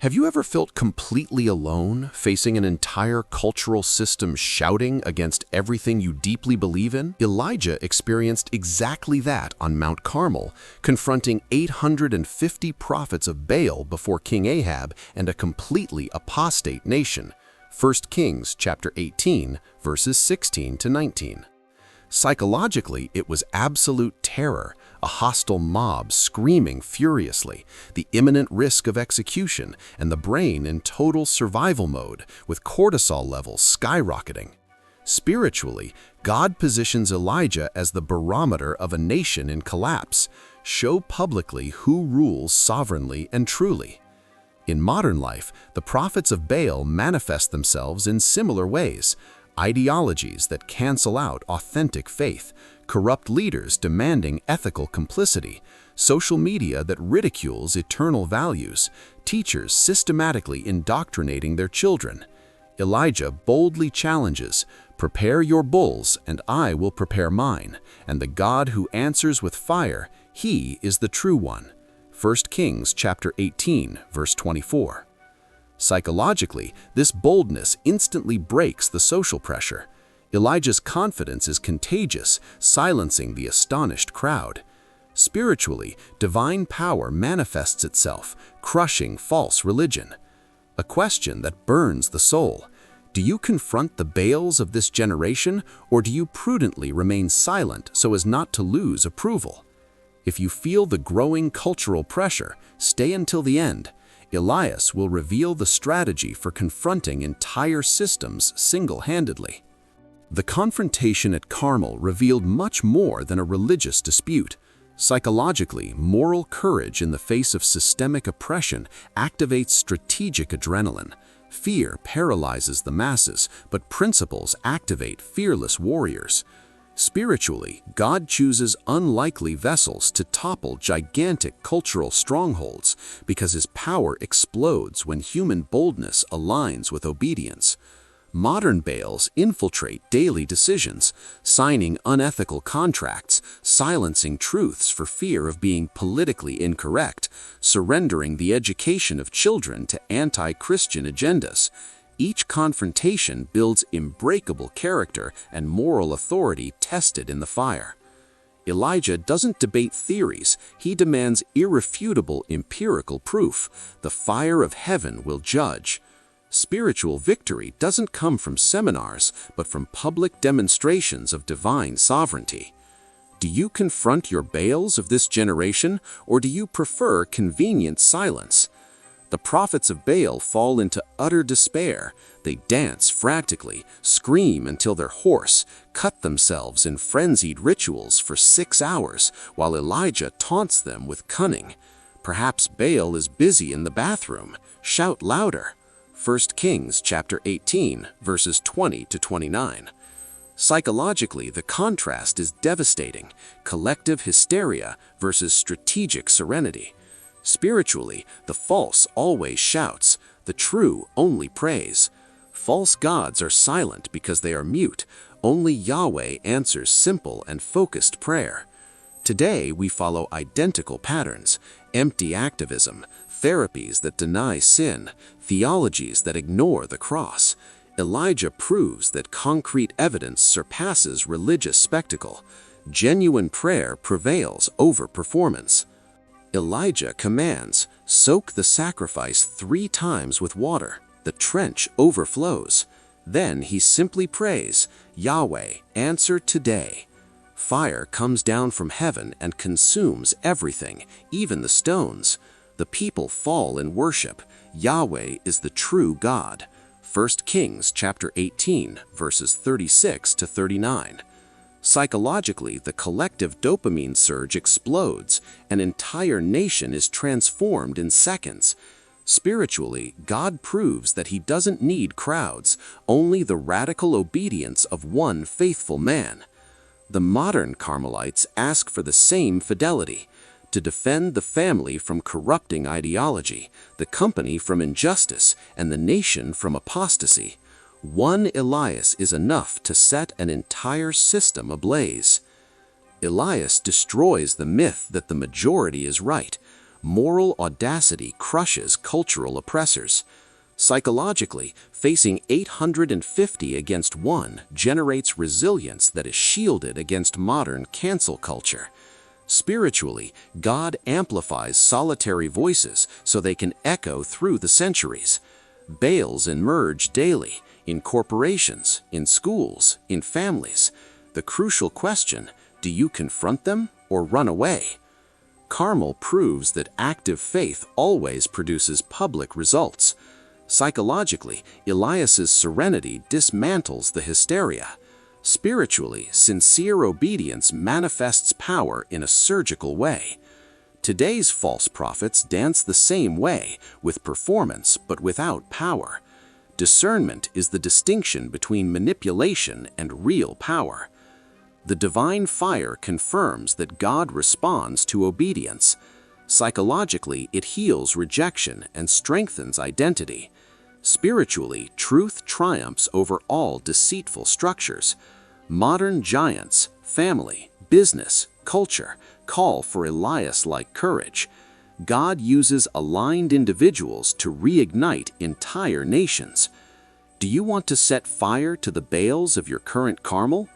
Have you ever felt completely alone, facing an entire cultural system shouting against everything you deeply believe in? Elijah experienced exactly that on Mount Carmel, confronting 850 prophets of Baal before King Ahab and a completely apostate nation. 1 Kings chapter 18, verses 16 to 19. Psychologically, it was absolute terror, a hostile mob screaming furiously, the imminent risk of execution, and the brain in total survival mode, with cortisol levels skyrocketing. Spiritually, God positions Elijah as the barometer of a nation in collapse, show publicly who rules sovereignly and truly. In modern life, the prophets of Baal manifest themselves in similar ways: ideologies that cancel out authentic faith, corrupt leaders demanding ethical complicity, social media that ridicules eternal values, teachers systematically indoctrinating their children. Elijah boldly challenges, "Prepare your bulls, and I will prepare mine, and the God who answers with fire, he is the true one." 1 Kings chapter 18, verse 24. Psychologically, this boldness instantly breaks the social pressure. Elijah's confidence is contagious, silencing the astonished crowd. Spiritually, divine power manifests itself, crushing false religion. A question that burns the soul: do you confront the Baals of this generation, or do you prudently remain silent so as not to lose approval? If you feel the growing cultural pressure, stay until the end. Elias will reveal the strategy for confronting entire systems single-handedly. The confrontation at Carmel revealed much more than a religious dispute. Psychologically, moral courage in the face of systemic oppression activates strategic adrenaline. Fear paralyzes the masses, but principles activate fearless warriors. Spiritually, God chooses unlikely vessels to topple gigantic cultural strongholds because his power explodes when human boldness aligns with obedience. Modern Baals infiltrate daily decisions, signing unethical contracts, silencing truths for fear of being politically incorrect, surrendering the education of children to anti-Christian agendas. Each confrontation builds unbreakable character and moral authority tested in the fire. Elijah doesn't debate theories, he demands irrefutable empirical proof. The fire of heaven will judge. Spiritual victory doesn't come from seminars, but from public demonstrations of divine sovereignty. Do you confront your Baals of this generation, or do you prefer convenient silence? The prophets of Baal fall into utter despair. They dance frantically, scream until they're hoarse, cut themselves in frenzied rituals for 6 hours, while Elijah taunts them with cunning. Perhaps Baal is busy in the bathroom. Shout louder. 1 Kings chapter 18, verses 20 to 29. Psychologically, the contrast is devastating: collective hysteria versus strategic serenity. Spiritually, the false always shouts, the true only prays. False gods are silent because they are mute. Only Yahweh answers simple and focused prayer. Today, we follow identical patterns: empty activism, therapies that deny sin, theologies that ignore the cross. Elijah proves that concrete evidence surpasses religious spectacle. Genuine prayer prevails over performance. Elijah commands, "Soak the sacrifice 3 times with water." The trench overflows. Then he simply prays, "Yahweh, answer today." Fire comes down from heaven and consumes everything, even the stones. The people fall in worship. Yahweh is the true God. 1 Kings chapter 18, verses 36 to 39. Psychologically, the collective dopamine surge explodes. An entire nation is transformed in seconds. Spiritually, God proves that he doesn't need crowds, only the radical obedience of one faithful man. The modern Carmelites ask for the same fidelity: to defend the family from corrupting ideology, the company from injustice, and the nation from apostasy. One Elias is enough to set an entire system ablaze. Elias destroys the myth that the majority is right. moral audacity crushes cultural oppressors. Psychologically, facing 850 against 1 generates resilience that is shielded against modern cancel culture. Spiritually, God amplifies solitary voices so they can echo through the centuries. Baals emerge daily, in corporations, in schools, in families. The crucial question, do you confront them or run away? Carmel proves that active faith always produces public results. Psychologically, Elias's serenity dismantles the hysteria. Spiritually, sincere obedience manifests power in a surgical way. Today's false prophets dance the same way, with performance but without power. Discernment is the distinction between manipulation and real power. The divine fire confirms that God responds to obedience. Psychologically, it heals rejection and strengthens identity. Spiritually, truth triumphs over all deceitful structures. Modern giants, family, business, culture call for Elias-like courage. God uses aligned individuals to reignite entire nations. Do you want to set fire to the Baals of your current Carmel?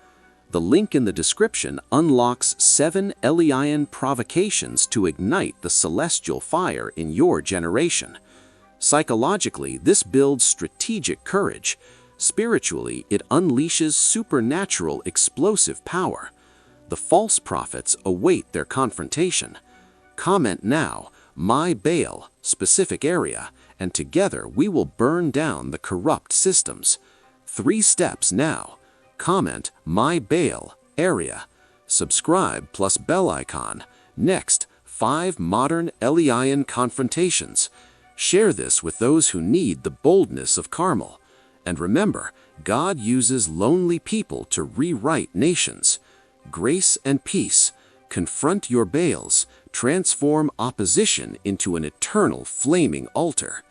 The link in the description unlocks 7 Elian provocations to ignite the celestial fire in your generation. Psychologically, this builds strategic courage. Spiritually, it unleashes supernatural explosive power. The false prophets await their confrontation. Comment now, "My Baal," specific area, and together we will burn down the corrupt systems. 3 steps now. Comment, "My Baal," area. Subscribe plus bell icon. Next, 5 modern Elian confrontations. Share this with those who need the boldness of Carmel. And remember, God uses lonely people to rewrite nations. Grace and peace. Confront your Baals. Transform opposition into an eternal flaming altar.